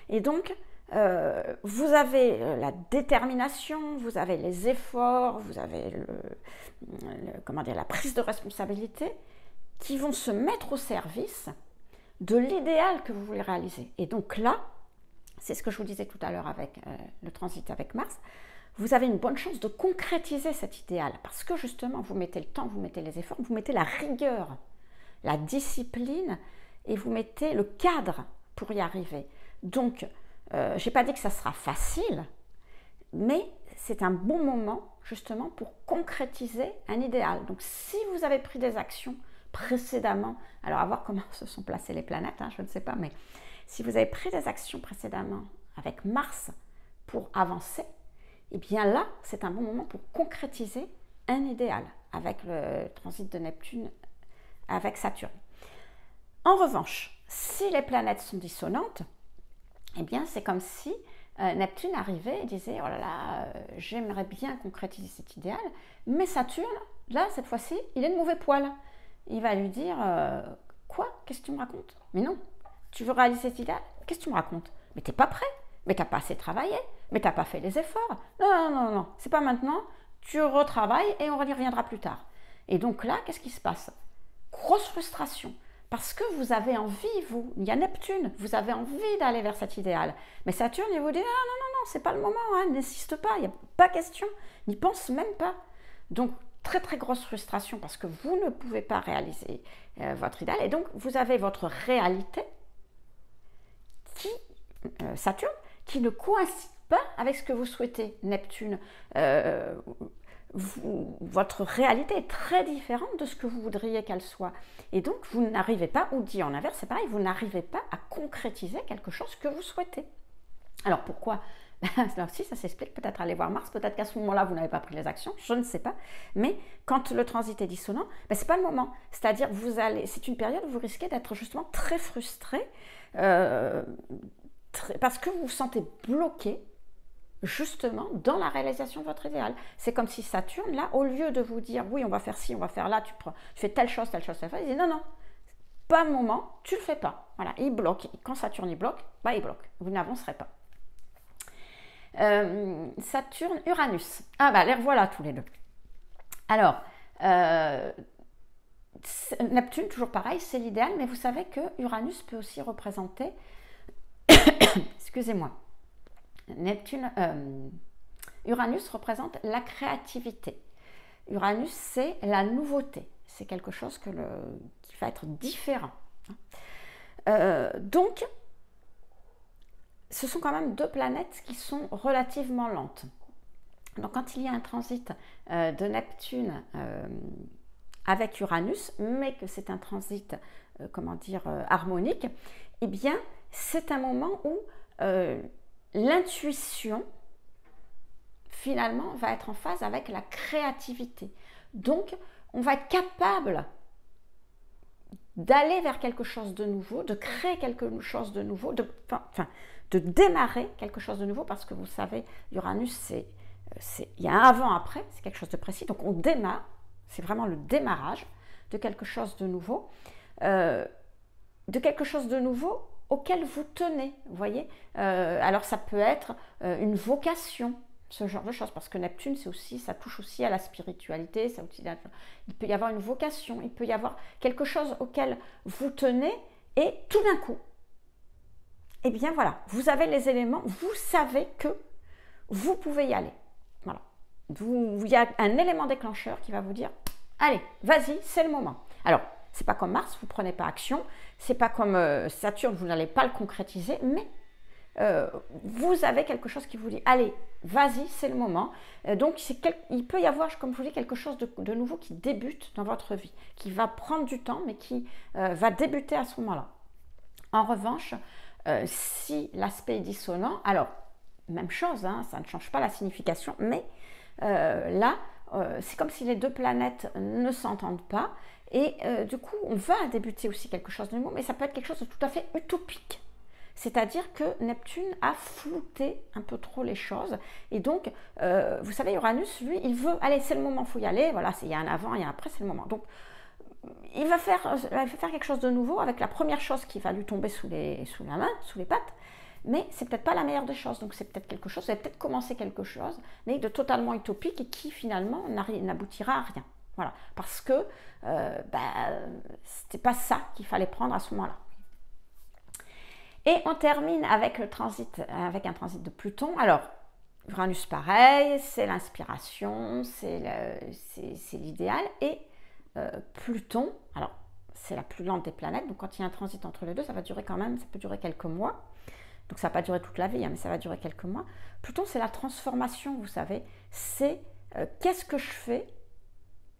[SPEAKER 1] Et donc, vous avez la détermination, vous avez les efforts, vous avez la prise de responsabilité qui vont se mettre au service de l'idéal que vous voulez réaliser. Et donc là, c'est ce que je vous disais tout à l'heure avec le transit avec Mars, vous avez une bonne chance de concrétiser cet idéal parce que justement, vous mettez le temps, vous mettez les efforts, vous mettez la rigueur, la discipline et vous mettez le cadre pour y arriver. Donc, je n'ai pas dit que ça sera facile, mais c'est un bon moment justement pour concrétiser un idéal. Donc, si vous avez pris des actions précédemment, alors à voir comment se sont placées les planètes, je ne sais pas, mais si vous avez pris des actions précédemment avec Mars pour avancer, et bien là, c'est un bon moment pour concrétiser un idéal avec le transit de Neptune avec Saturne. En revanche, si les planètes sont dissonantes, eh bien c'est comme si Neptune arrivait et disait « Oh là là, j'aimerais bien concrétiser cet idéal, mais Saturne, là, cette fois-ci, il est de mauvais poil. » Il va lui dire « Quoi? Qu'est-ce que tu me racontes? Mais non, tu veux réaliser cet idéal? Qu'est-ce que tu me racontes? Mais t'es pas prêt, mais t'as pas assez travaillé, mais t'as pas fait les efforts. Non, c'est pas maintenant, tu retravailles et on y reviendra plus tard. » Et donc là, qu'est-ce qui se passe? Grosse frustration. Parce que vous avez envie, il y a Neptune, vous avez envie d'aller vers cet idéal. Mais Saturne, il vous dit, non, c'est pas le moment, n'insiste pas, il n'y a pas question, n'y pense même pas. Donc, très très grosse frustration parce que vous ne pouvez pas réaliser votre idéal. Et donc, vous avez votre réalité, Saturne, qui ne coïncide pas avec ce que vous souhaitez. Neptune, votre réalité est très différente de ce que vous voudriez qu'elle soit. Et donc, vous n'arrivez pas, ou dit en inverse, c'est pareil, vous n'arrivez pas à concrétiser quelque chose que vous souhaitez. Alors, pourquoi Là aussi, ça s'explique, peut-être aller voir Mars, peut-être qu'à ce moment-là, vous n'avez pas pris les actions, je ne sais pas. Mais quand le transit est dissonant, ben, ce n'est pas le moment. C'est-à-dire, c'est une période où vous risquez d'être justement très frustré, parce que vous vous sentez bloqué, justement, dans la réalisation de votre idéal. C'est comme si Saturne, là, au lieu de vous dire, oui, on va faire ci, on va faire là, tu fais telle chose, telle chose, telle chose, il dit, non, non, pas le moment, tu le fais pas. Voilà, il bloque. Quand Saturne, il bloque, bah, il bloque. Vous n'avancerez pas. Saturne, Uranus. Ah bah les revoilà tous les deux. Alors, Neptune, toujours pareil, c'est l'idéal, mais vous savez que Uranus peut aussi représenter, excusez-moi, Uranus représente la créativité. Uranus, c'est la nouveauté. C'est quelque chose qui va être différent. Donc, ce sont quand même deux planètes qui sont relativement lentes. Donc quand il y a un transit de Neptune avec Uranus, mais que c'est un transit, harmonique, eh bien c'est un moment où l'intuition finalement va être en phase avec la créativité. Donc on va être capable d'aller vers quelque chose de nouveau, de créer quelque chose de nouveau, de démarrer quelque chose de nouveau, parce que vous savez, Uranus, il y a un avant-après, c'est quelque chose de précis, donc on démarre, c'est vraiment le démarrage de quelque chose de nouveau, auquel vous tenez, vous voyez. Alors ça peut être une vocation, ce genre de choses, parce que Neptune, ça touche aussi à la spiritualité, il peut y avoir une vocation, il peut y avoir quelque chose auquel vous tenez, et tout d'un coup, eh bien voilà, vous avez les éléments, vous savez que vous pouvez y aller. Voilà. Il y a un élément déclencheur qui va vous dire, allez, vas-y, c'est le moment. Alors, c'est pas comme Mars, vous prenez pas action, c'est pas comme Saturne, vous n'allez pas le concrétiser, mais vous avez quelque chose qui vous dit, allez, vas-y, c'est le moment. Donc, il peut y avoir, comme je vous dis, quelque chose de nouveau qui débute dans votre vie, qui va prendre du temps, mais qui va débuter à ce moment-là. En revanche, si l'aspect est dissonant, alors, même chose, hein, ça ne change pas la signification, mais là, c'est comme si les deux planètes ne s'entendent pas, et du coup, on va débuter aussi quelque chose de nouveau, mais ça peut être quelque chose de tout à fait utopique. C'est-à-dire que Neptune a flouté un peu trop les choses. Et donc, vous savez, Uranus, lui, il veut, allez, c'est le moment, il faut y aller. Voilà, il y a un avant, il y a un après, c'est le moment. Donc, il va faire quelque chose de nouveau avec la première chose qui va lui tomber sous la main, sous les pattes. Mais c'est peut-être pas la meilleure des choses. Donc, c'est peut-être quelque chose, vous allez peut-être commencer quelque chose, mais de totalement utopique et qui, finalement, n'aboutira à rien. Voilà. Parce que c'était pas ça qu'il fallait prendre à ce moment-là. Et on termine avec un transit de Pluton. Alors, Uranus, pareil, c'est l'inspiration, c'est l'idéal. Et Pluton, alors, c'est la plus lente des planètes. Donc, quand il y a un transit entre les deux, ça va durer quand même, ça peut durer quelques mois. Donc, ça ne va pas durer toute la vie, hein, mais ça va durer quelques mois. Pluton, c'est la transformation, vous savez. C'est qu'est-ce que je fais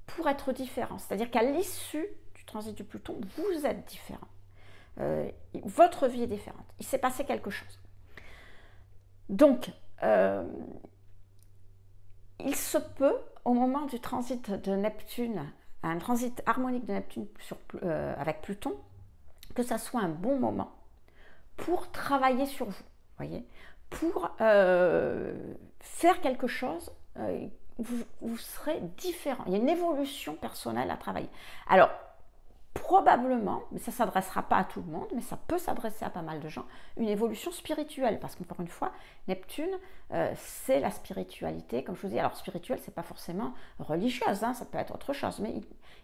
[SPEAKER 1] pour être différent. C'est-à-dire qu'à l'issue du transit du Pluton, vous êtes différent. Votre vie est différente. Il s'est passé quelque chose. Donc, il se peut, au moment du transit de Neptune, un transit harmonique de Neptune avec Pluton, que ça soit un bon moment pour travailler sur vous, voyez, pour faire quelque chose, vous serez différent. Il y a une évolution personnelle à travailler. Alors, probablement, mais ça ne s'adressera pas à tout le monde, mais ça peut s'adresser à pas mal de gens, une évolution spirituelle, parce qu'encore une fois, Neptune, c'est la spiritualité, comme je vous dis. Alors spirituelle, c'est pas forcément religieuse, hein, ça peut être autre chose, mais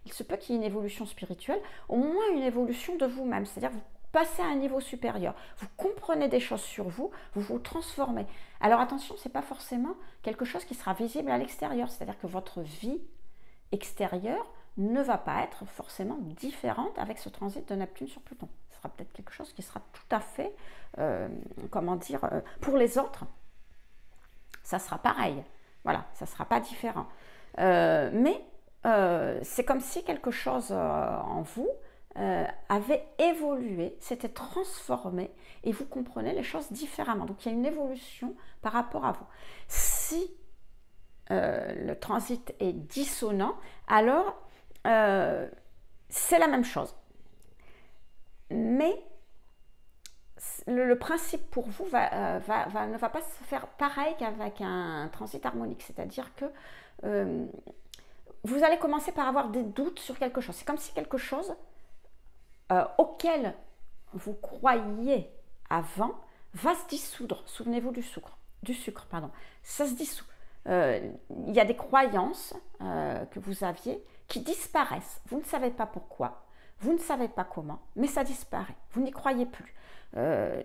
[SPEAKER 1] il se peut qu'il y ait une évolution spirituelle, au moins une évolution de vous-même, c'est-à-dire vous passez à un niveau supérieur, vous comprenez des choses sur vous, vous vous transformez. Alors attention, c'est pas forcément quelque chose qui sera visible à l'extérieur, c'est-à-dire que votre vie extérieure ne va pas être forcément différente avec ce transit de Neptune sur Pluton. Ce sera peut-être quelque chose qui sera tout à fait, pour les autres, ça sera pareil. Voilà, ça ne sera pas différent. Mais c'est comme si quelque chose en vous avait évolué, s'était transformé et vous comprenez les choses différemment. Donc il y a une évolution par rapport à vous. Si le transit est dissonant, alors c'est la même chose. Mais le principe pour vous ne va pas se faire pareil qu'avec un transit harmonique. C'est-à-dire que vous allez commencer par avoir des doutes sur quelque chose. C'est comme si quelque chose auquel vous croyiez avant va se dissoudre. Souvenez-vous du sucre, pardon. Ça se dissout. Il y a des croyances que vous aviez qui disparaissent. Vous ne savez pas pourquoi, vous ne savez pas comment, mais ça disparaît. Vous n'y croyez plus.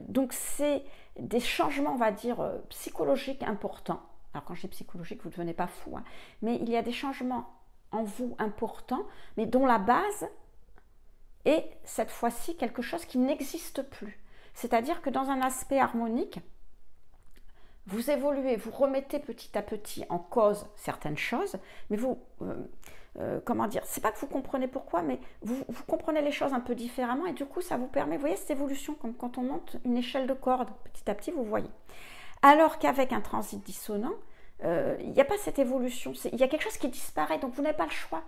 [SPEAKER 1] Donc c'est des changements, on va dire, psychologiques importants. Alors quand je dis psychologique, vous ne devenez pas fou, hein, mais il y a des changements en vous importants, mais dont la base est cette fois-ci quelque chose qui n'existe plus. C'est-à-dire que dans un aspect harmonique, vous évoluez, vous remettez petit à petit en cause certaines choses, mais vous, comment dire, c'est pas que vous comprenez pourquoi, mais vous comprenez les choses un peu différemment et du coup ça vous permet, vous voyez cette évolution comme quand on monte une échelle de corde, petit à petit vous voyez. Alors qu'avec un transit dissonant, il n'y a pas cette évolution, il y a quelque chose qui disparaît, donc vous n'avez pas le choix.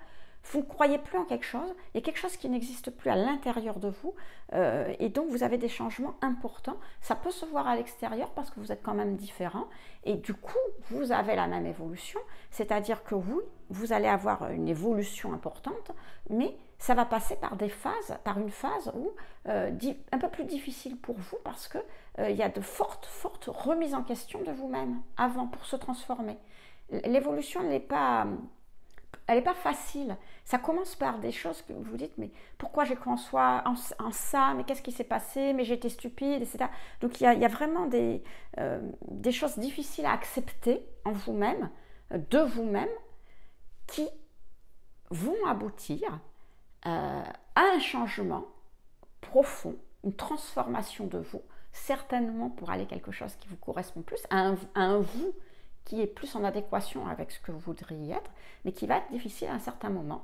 [SPEAKER 1] Vous ne croyez plus en quelque chose, il y a quelque chose qui n'existe plus à l'intérieur de vous et donc vous avez des changements importants. Ça peut se voir à l'extérieur parce que vous êtes quand même différent et du coup vous avez la même évolution, c'est-à-dire que vous allez avoir une évolution importante, mais ça va passer par des phases, par une phase où un peu plus difficile pour vous parce que il y a de fortes remises en question de vous-même avant pour se transformer. L'évolution n'est pas... Elle n'est pas facile. Ça commence par des choses que vous vous dites, mais pourquoi j'ai cru en ça, mais qu'est-ce qui s'est passé, mais j'étais stupide, etc. Donc il y a vraiment des choses difficiles à accepter en vous-même, de vous-même, qui vont aboutir à un changement profond, une transformation de vous, certainement pour aller quelque chose qui vous correspond plus, à un vous qui est plus en adéquation avec ce que vous voudriez être, mais qui va être difficile à un certain moment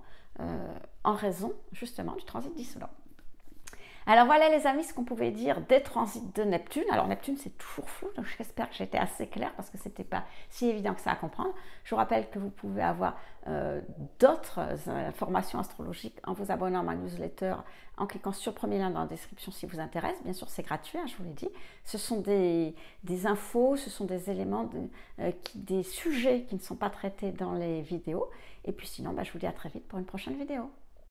[SPEAKER 1] en raison justement du transit dissonant. Alors voilà les amis ce qu'on pouvait dire des transits de Neptune. Alors Neptune c'est toujours flou, donc j'espère que j'étais assez claire parce que c'était pas si évident que ça à comprendre. Je vous rappelle que vous pouvez avoir d'autres informations astrologiques en vous abonnant à ma newsletter, en cliquant sur le premier lien dans la description si vous intéresse. Bien sûr c'est gratuit, hein, je vous l'ai dit. Ce sont des infos, ce sont des éléments, des sujets qui ne sont pas traités dans les vidéos. Et puis sinon je vous dis à très vite pour une prochaine vidéo.